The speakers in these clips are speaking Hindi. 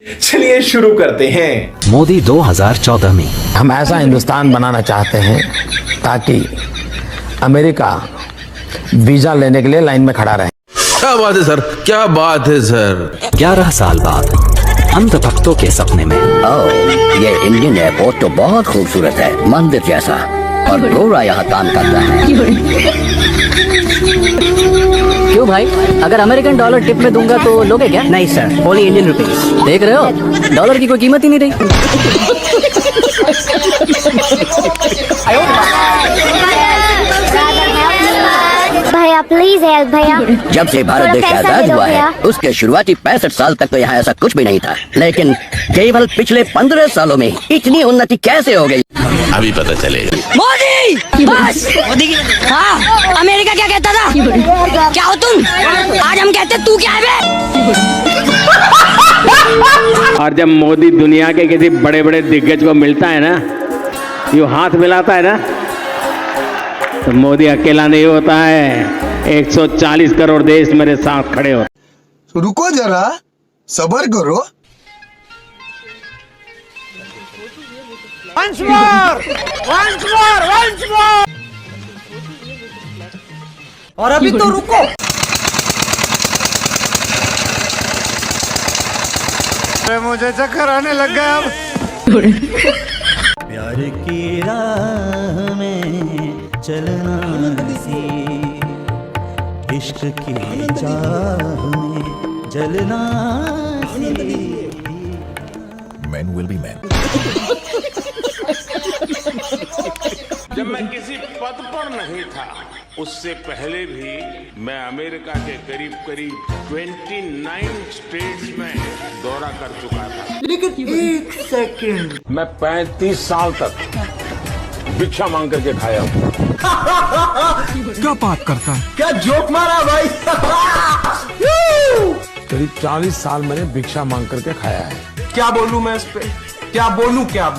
चलिए शुरू करते हैं। मोदी 2014 में हम ऐसा हिंदुस्तान बनाना चाहते हैं ताकि अमेरिका वीजा लेने के लिए लाइन में खड़ा रहे। क्या बात है सर, क्या बात है सर। 11 साल बाद अंधभक्तों के सपने में ये इंडियन एयरपोर्ट तो बहुत खूबसूरत है, मंदिर जैसा, और गोरा यहाँ काम करता है। क्यों भाई, अगर अमेरिकन डॉलर टिप में दूंगा तो लोगे क्या? नहीं सर, ओनली इंडियन रुपीस। देख रहे हो, डॉलर की कोई कीमत ही नहीं रही। भैया प्लीज हेल्प भैया। जब से भारत देश आजाद हुआ है, उसके शुरुआती 65 साल तक तो यहाँ ऐसा कुछ भी नहीं था, लेकिन केवल पिछले 15 सालों में इतनी उन्नति कैसे हो गई, अभी पता चलेगा। मोदी बस मोदी। हाँ, अमेरिका क्या कहता था? क्या हो तुम? आज हम कहते तू क्या है बे? और जब मोदी दुनिया के किसी बड़े बड़े दिग्गज को मिलता है ना, यूं हाथ मिलाता है ना, तो मोदी अकेला नहीं होता है, 140 करोड़ देश मेरे साथ खड़े हो। रुको जरा, सब्र करो। Once more! Once more! Once more! और अभी तो रुको। मुझे चक्कर आने लग गया अब। प्यार की राह में चलना सी, इश्क की चाह में जलना सी। Men will be men. जब मैं किसी पद पर नहीं था, उससे पहले भी मैं अमेरिका के करीब करीब 29 स्टेट्स में दौरा कर चुका था। लेकिन एक सेकंड, मैं 35 साल तक भिक्षा मांग करके खाया हूँ। क्या बात करता है? क्या जोक मारा भाई। करीब 40 साल मैंने भिक्षा मांग करके खाया है। क्या बोलूं मैं इस पे, क्या बोलूं, क्या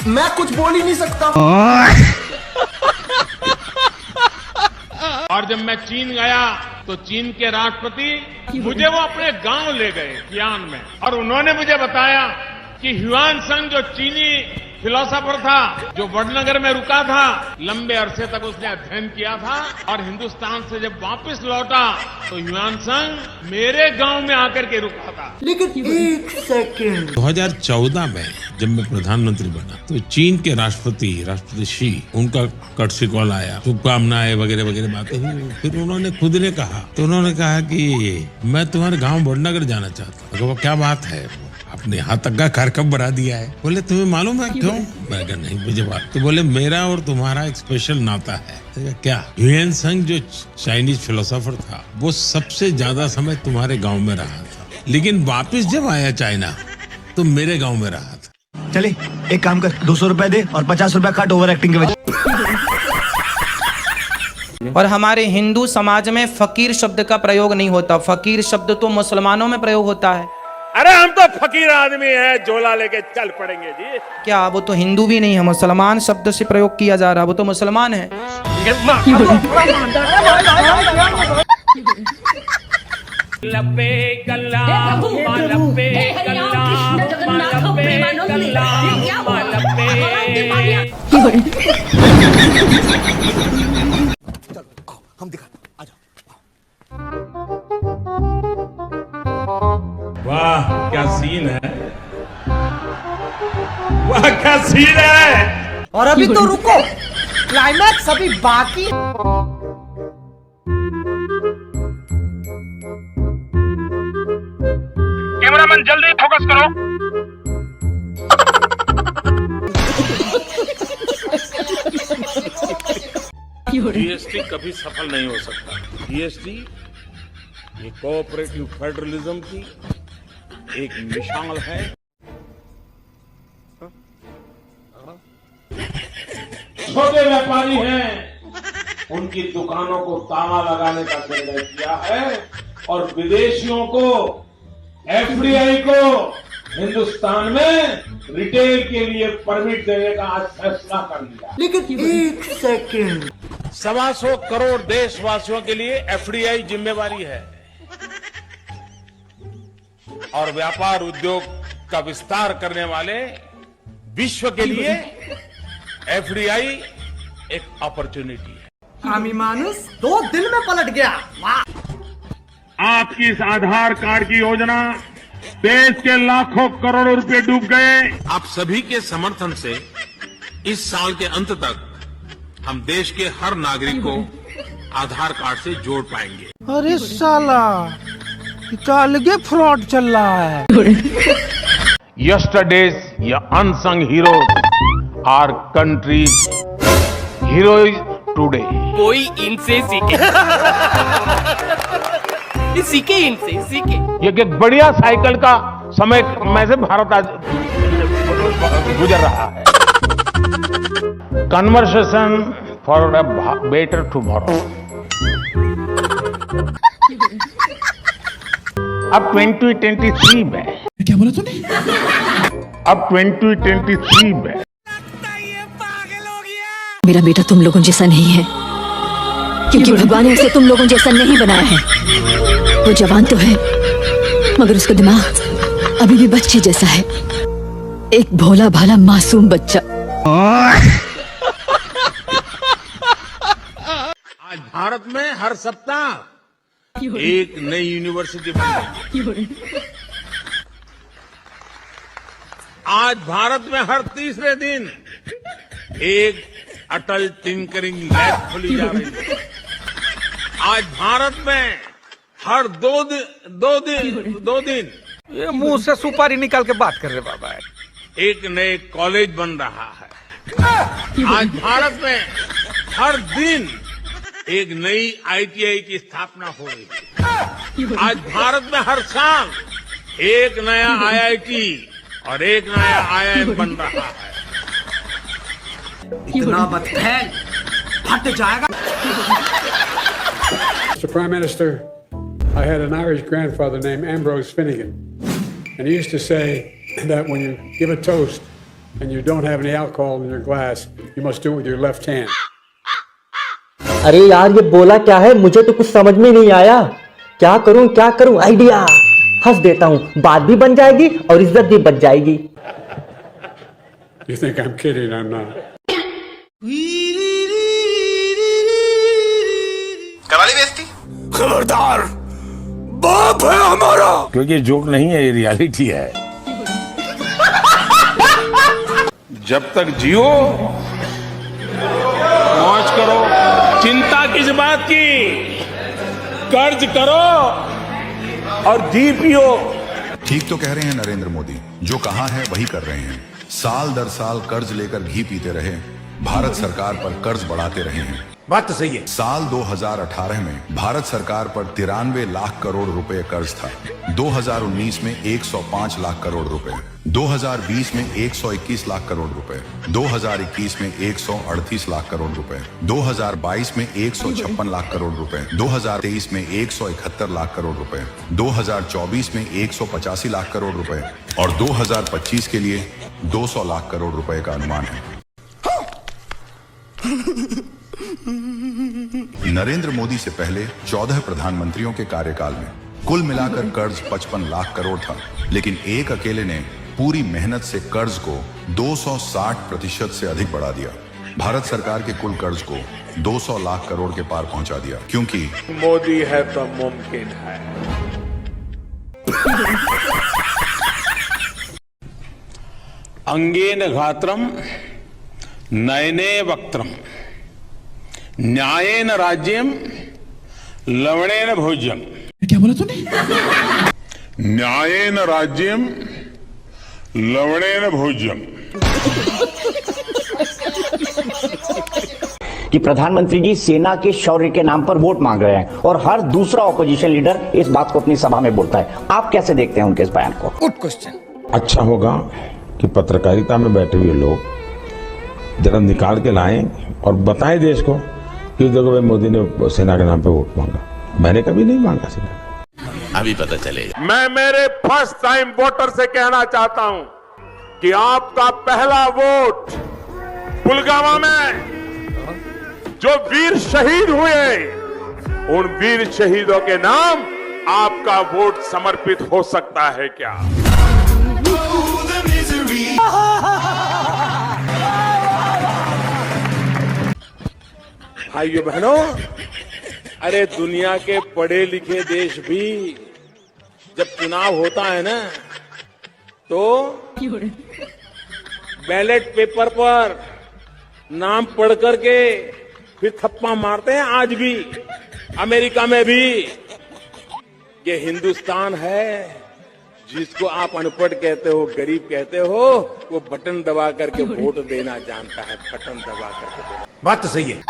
मैं कुछ बोल ही नहीं सकता। और जब मैं चीन गया तो चीन के राष्ट्रपति मुझे वो अपने गांव ले गए कियान में, और उन्होंने मुझे बताया कि ह्यूआन सांग जो चीनी फिलोसोफर था, जो वडनगर में रुका था, लंबे अरसे तक उसने अध्ययन किया था, और हिंदुस्तान से जब वापस लौटा तो ह्यूआन सांग मेरे गांव में आकर के रुका था। लेकिन एक सेकंड, 2014 में जब मैं प्रधानमंत्री बना तो चीन के राष्ट्रपति शी, उनका कर्टसी कॉल आया, शुभकामनाएं वगैरह वगैरह बातें हुई। फिर उन्होंने खुद ने कहा, तो उन्होंने कहा कि मैं तुम्हारे गाँव वडनगर जाना चाहता हूँ। वो क्या बात है, अपने यहाँ तक का कार्यक्रम बना दिया है। बोले तुम्हें मालूम है क्यों? मैं कहा नहीं मुझे बात। तो बोले मेरा और तुम्हारा एक स्पेशल नाता है। क्या? ह्यूएन सांग जो चाइनीज फिलोसोफर था, वो सबसे ज्यादा समय तुम्हारे गांव में रहा था, लेकिन वापस जब आया चाइना तो मेरे गांव में रहा था। चले एक काम कर, 200 रुपए दे और 50 रुपए काट ओवर एक्टिंग के वजह। और हमारे हिंदू समाज में फकीर शब्द का प्रयोग नहीं होता। फकीर शब्द तो मुसलमानों में प्रयोग होता है। अरे हम तो फकीर आदमी हैं, झोला लेके चल पड़ेंगे जी। क्या वो तो हिंदू भी नहीं है, मुसलमान शब्द से प्रयोग किया जा रहा है, वो तो मुसलमान है। हम दिखा, आजा। वाह क्या सीन है, वाह क्या सीन है। और अभी तो रुको, क्लाइमैक्स अभी बाकी। कैमरामैन जल्दी फोकस करो। जीएसटी कभी सफल नहीं हो सकता। जीएसटी ये कोऑपरेटिव फेडरलिज्म की एक मिसाल है। छोटे व्यापारी हैं, उनकी दुकानों को ताला लगाने का निर्णय किया है, और विदेशियों को, एफडीआई को हिंदुस्तान में रिटेल के लिए परमिट देने का आज फैसला कर लिया। लेकिन एक सेकंड, 125 करोड़ देशवासियों के लिए एफडीआई जिम्मेवारी है, और व्यापार उद्योग का विस्तार करने वाले विश्व के लिए एफडीआई एक अपॉर्चुनिटी है। आमी मानुस 2 दिन में पलट गया। वाह! आपकी इस आधार कार्ड की योजना देश के लाखों करोड़ों रुपए डूब गए। आप सभी के समर्थन से इस साल के अंत तक हम देश के हर नागरिक को आधार कार्ड से जोड़ पाएंगे। अरे साला, इतना अलग फ्रॉड चल रहा है। Yesterday's unsung heroes are country's heroes today. कोई इनसे सीखे सीखे इनसे सीखे। ये एक बढ़िया साइकिल का समय में से भारत आज गुजर रहा है। Conversation for a better tomorrow. अब 2023 में क्या बोला तूने? अब 2023 में मेरा बेटा तुम लोगों जैसा नहीं है, क्योंकि भगवान ने उसे तुम लोगों जैसा नहीं बनाया है। वो जवान तो है, मगर उसका दिमाग अभी भी बच्चे जैसा है, एक भोला भाला मासूम बच्चा। आज भारत में हर सप्ताह एक नई यूनिवर्सिटी बन रही है। आज भारत में हर तीसरे दिन एक अटल टिंकरिंग लैब खोली जा रही है। आज भारत में हर दो दिन ये मुंह से सुपारी निकाल के बात कर रहे बाबा। एक नए कॉलेज बन रहा है। आज भारत में हर दिन एक नई आईटीआई की स्थापना हो रही है। आज भारत में हर साल एक नया आईआईटी और एक नया आईआईएम बन रहा है। इतना मत फैल, फट जाएगा। Mr. Prime Minister, I had an Irish grandfather named Ambrose Finnegan, and he used to say that when you give a toast and you don't have any alcohol in your glass, you must do it with your left hand. अरे यार ये बोला क्या है, मुझे तो कुछ समझ में नहीं आया। क्या करूं आइडिया। हंस देता हूं, बात भी बन जाएगी और इज्जत भी बच जाएगी। You think I'm kidding? I'm not. करा ली बेइज्जती? खबरदार, बाप है हमारा। क्योंकि जोक नहीं है, ये रियलिटी है। जब तक जियो मौज करो, चिंता किस बात की, कर्ज करो और घी पियो। ठीक तो कह रहे हैं नरेंद्र मोदी, जो कहा है वही कर रहे हैं। साल दर साल कर्ज लेकर घी पीते रहे, भारत सरकार पर कर्ज बढ़ाते रहे हैं। बात तो सही है। साल 2018 में भारत सरकार पर 93 लाख करोड़ रुपए कर्ज था। 2019 में 105 लाख करोड़ रुपए, 2020 में 121 लाख करोड़ रुपए, 2021 में 138 लाख करोड़ रुपए, 2022 में 156 लाख करोड़ रुपए, 2023 में 171 लाख करोड़ रुपए, 2024 में 185 लाख करोड़ रुपए और 2025 के लिए 200 लाख करोड़ रुपए का अनुमान है। नरेंद्र मोदी से पहले 14 प्रधानमंत्रियों के कार्यकाल में कुल मिलाकर कर्ज 55 लाख करोड़ था, लेकिन एक अकेले ने पूरी मेहनत से कर्ज को 260% से अधिक बढ़ा दिया। भारत सरकार के कुल कर्ज को 200 लाख करोड़ के पार पहुंचा दिया, क्योंकि मोदी है तो मुमकिन है। अंगेन घात्रम नयने वक्त्रम न्यायेन राज्यम लवणेन भोज्यम। क्या बोला तूने? न्यायेन राज्यम लवणेन भोज्यम। कि प्रधानमंत्री जी सेना के शौर्य के नाम पर वोट मांग रहे हैं और हर दूसरा ऑपोजिशन लीडर इस बात को अपनी सभा में बोलता है। आप कैसे देखते हैं उनके इस बयान को? Good question. अच्छा होगा कि पत्रकारिता में बैठे हुए लोग जरा निकाल के लाएं और बताएं देश को कि देखो भाई मोदी ने सेना के नाम पे वोट मांगा। मैंने कभी नहीं मांगा सेना। अभी पता चलेगा। मैं मेरे फर्स्ट टाइम वोटर से कहना चाहता हूं कि आपका पहला वोट पुलवामा में जो वीर शहीद हुए, उन वीर शहीदों के नाम आपका वोट समर्पित हो सकता है क्या? भाइयों बहनों, अरे दुनिया के पढ़े लिखे देश भी जब चुनाव होता है ना, तो बैलेट पेपर पर नाम पढ़ करके फिर थप्पा मारते हैं। आज भी अमेरिका में भी ये हिंदुस्तान है जिसको आप अनपढ़ कहते हो, गरीब कहते हो, वो बटन दबा करके वोट देना जानता है। बटन दबा करके बात तो सही है।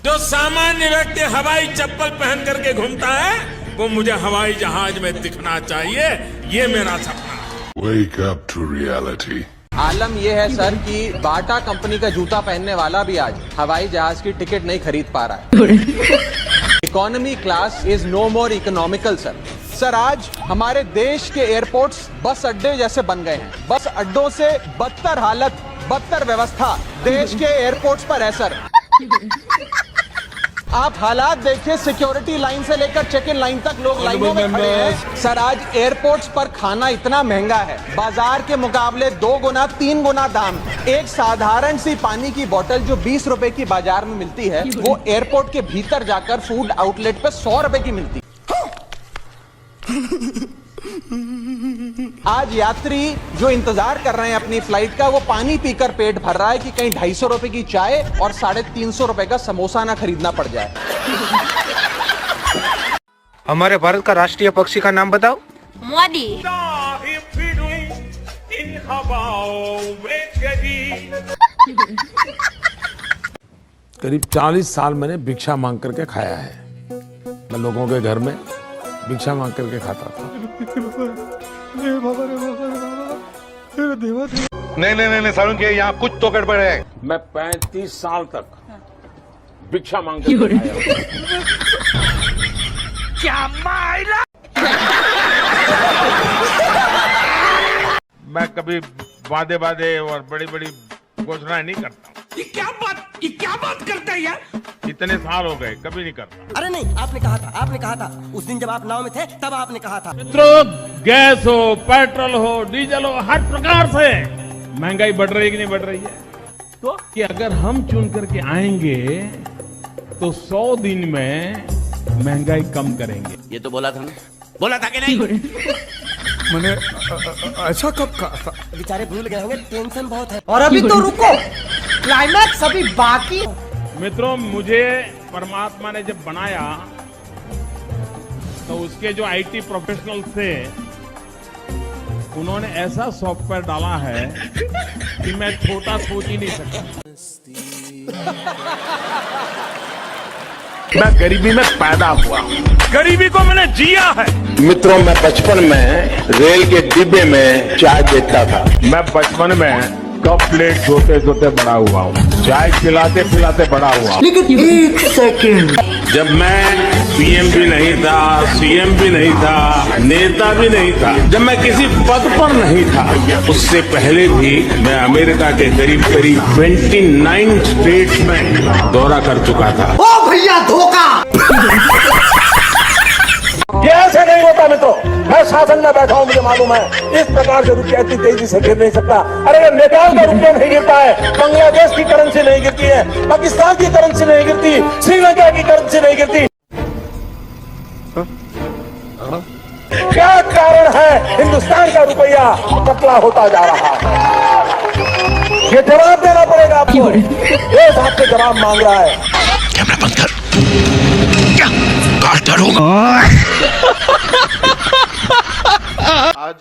जो सामान्य व्यक्ति हवाई चप्पल पहन करके घूमता है, वो मुझे हवाई जहाज में दिखना चाहिए। ये मेरा सपना। Wake up to reality. आलम यह है सर कि बाटा कंपनी का जूता पहनने वाला भी आज हवाई जहाज की टिकट नहीं खरीद पा रहा है। Economy class is no more economical sir. Sir आज हमारे देश के एयरपोर्ट्स बस अड्डे जैसे बन गए हैं। बस अड्डों से बदतर हालत, बदतर व्यवस्था देश के एयरपोर्ट्स पर है सर। आप हालात देखिए, सिक्योरिटी लाइन से लेकर चेक इन लाइन तक लोग लाइनों में खड़े हैं। सर आज एयरपोर्ट्स पर खाना इतना महंगा है, बाजार के मुकाबले 2 गुना 3 गुना दाम। एक साधारण सी पानी की बोतल जो 20 रुपए की बाजार में मिलती है, वो एयरपोर्ट के भीतर जाकर फूड आउटलेट पे 100 रुपए की मिलती है। आज यात्री जो इंतजार कर रहे हैं अपनी फ्लाइट का, वो पानी पीकर पेट भर रहा है कि कहीं 250 रुपए की चाय और 350 रुपए का समोसा ना खरीदना पड़ जाए। हमारे भारत का राष्ट्रीय पक्षी का नाम बताओ। मोदी। करीब 40 साल मैंने भिक्षा मांग करके खाया है। मैं लोगों के घर में भिक्षा मांग करके खाता था। नहीं सारुण के यहाँ कुछ तो गड़बड़ है। मैं 35 साल तक भिक्षा मांग कर क्या मायला। मैं कभी वादे और बड़ी घोषणाएं नहीं करता। ये क्या बात करता है यार। इतने साल हो गए, कभी नहीं करता। अरे नहीं, आपने कहा था उस दिन जब आप नाव में थे, तब आपने कहा था। मित्रों, गैस हो, पेट्रोल हो, डीजल हो, हर प्रकार से महंगाई बढ़ रही है कि नहीं बढ़ रही है? तो कि अगर हम चुन करके आएंगे तो 100 दिन में महंगाई कम करेंगे। ये तो बोला था कि नहीं? मैंने ऐसा कब कहा था? बेचारे भूल गए होंगे, टेंशन बहुत है। और अभी तो रुको, क्लाइमैक्स अभी बाकी। मित्रों, मुझे परमात्मा ने जब बनाया तो उसके जो आईटी प्रोफेशनल थे, उन्होंने ऐसा सॉफ्टवेयर डाला है कि मैं छोटा सोच ही नहीं सकता। मैं गरीबी में पैदा हुआ, गरीबी को मैंने जिया है। मित्रों, मैं बचपन में रेल के डिब्बे में चाय बेचता था। मैं बचपन में कप प्लेट धोते बड़ा हुआ हूँ, चाय पिलाते बड़ा हुआ। लेकिन एक सेकंड, जब मैं पीएम भी नहीं था, सीएम भी नहीं था, नेता भी नहीं था, जब मैं किसी पद पर नहीं था, उससे पहले भी मैं अमेरिका के करीब 29 स्टेट्स में दौरा कर चुका था। ओ भैया धोखा। ये ऐसे नहीं होता मित्रों। मैं शासन में बैठा हूँ, मुझे मालूम है इस प्रकार से रुपया इतनी तेजी से गिर नहीं सकता। अरे नेपाल का रुपया नहीं गिरता है, बांग्लादेश की करेंसी नहीं गिरती है, पाकिस्तान की करेंसी नहीं गिरती, श्रीलंका की करेंसी नहीं गिरती। क्या कारण है हिंदुस्तान का रुपया पतला होता जा रहा है? ये जवाब देना पड़ेगा आपको। देश आपसे जवाब मांग रहा है। कैमरा बंद कर। क्या काट डालूंगा। आज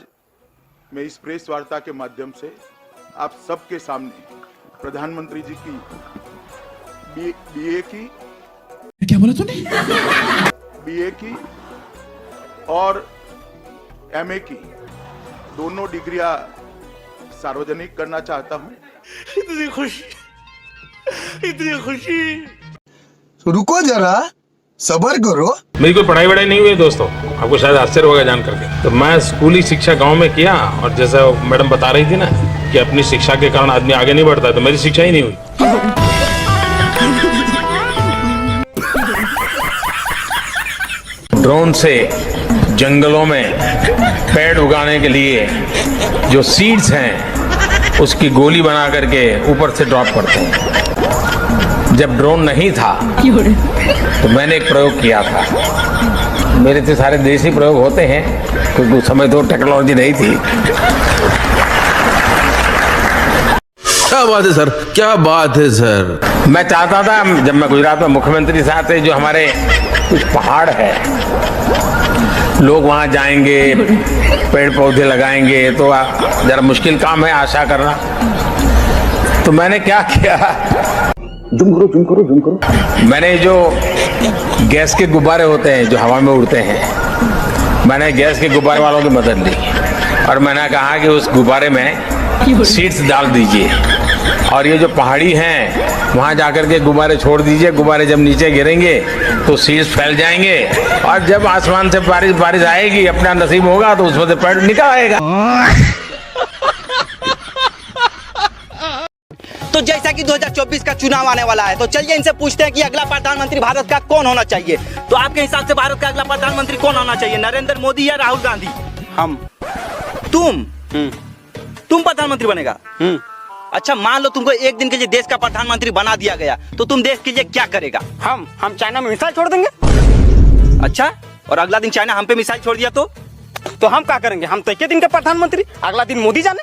मैं इस प्रेस वार्ता के माध्यम से आप सबके सामने प्रधानमंत्री जी की बीए की, क्या बोला तूने? बीए की और एमए की दोनों डिग्रियां सार्वजनिक करना चाहता हूं। इतनी खुशी। रुको जरा, सबर करो। मेरी कोई पढ़ाई वढ़ाई नहीं हुई दोस्तों, आपको शायद आश्चर्य होगा जान करके। तो मैं स्कूली शिक्षा गांव में किया, और जैसा मैडम बता रही थी ना कि अपनी शिक्षा के कारण आदमी आगे नहीं बढ़ता, तो मेरी शिक्षा ही नहीं हुई। ड्रोन से जंगलों में पेड़ उगाने के लिए जो सीड्स हैं उसकी गोली बना करके ऊपर से ड्रॉप करते हैं। जब ड्रोन नहीं था तो मैंने एक प्रयोग किया था। मेरे तो सारे देसी प्रयोग होते हैं क्योंकि उस समय तो टेक्नोलॉजी नहीं थी। क्या बात है सर, क्या बात है सर। मैं चाहता था जब मैं गुजरात में मुख्यमंत्री साहब थे, जो हमारे कुछ पहाड़ है, लोग वहां जाएंगे, पेड़ पौधे लगाएंगे, तो जरा मुश्किल काम है आशा करना। तो मैंने क्या किया, जूम करो। मैंने जो गैस के गुब्बारे होते हैं जो हवा में उड़ते हैं, मैंने गैस के गुब्बारे वालों की मदद ली और मैंने कहा कि उस गुब्बारे में सीड्स डाल दीजिए और ये जो पहाड़ी हैं वहां जाकर के गुब्बारे छोड़ दीजिए। गुब्बारे जब नीचे गिरेंगे तो सीड्स फैल जाएंगे और जब आसमान से बारिश आएगी, अपना नसीब होगा तो उसमें से पेड़ निकल आएगा। तो जैसा कि 2024 का चुनाव आने वाला है, तो चलिए इनसे पूछते हैं कि अगला प्रधानमंत्री भारत का कौन होना चाहिए। तो आपके हिसाब से भारत का अगला प्रधानमंत्री कौन होना चाहिए, नरेंद्र मोदी या राहुल गांधी? हम। तुम प्रधानमंत्री बनेगा? अच्छा, मान लो तुमको एक दिन के लिए देश का प्रधानमंत्री बना दिया गया, तो तुम देश के लिए क्या करेगा? हम चाइना में मिसाइल छोड़ देंगे। अच्छा, और अगला दिन चाइना हम पे मिसाइल छोड़ दिया तो हम क्या करेंगे? हम तो एक दिन के प्रधानमंत्री, अगला दिन मोदी जाने।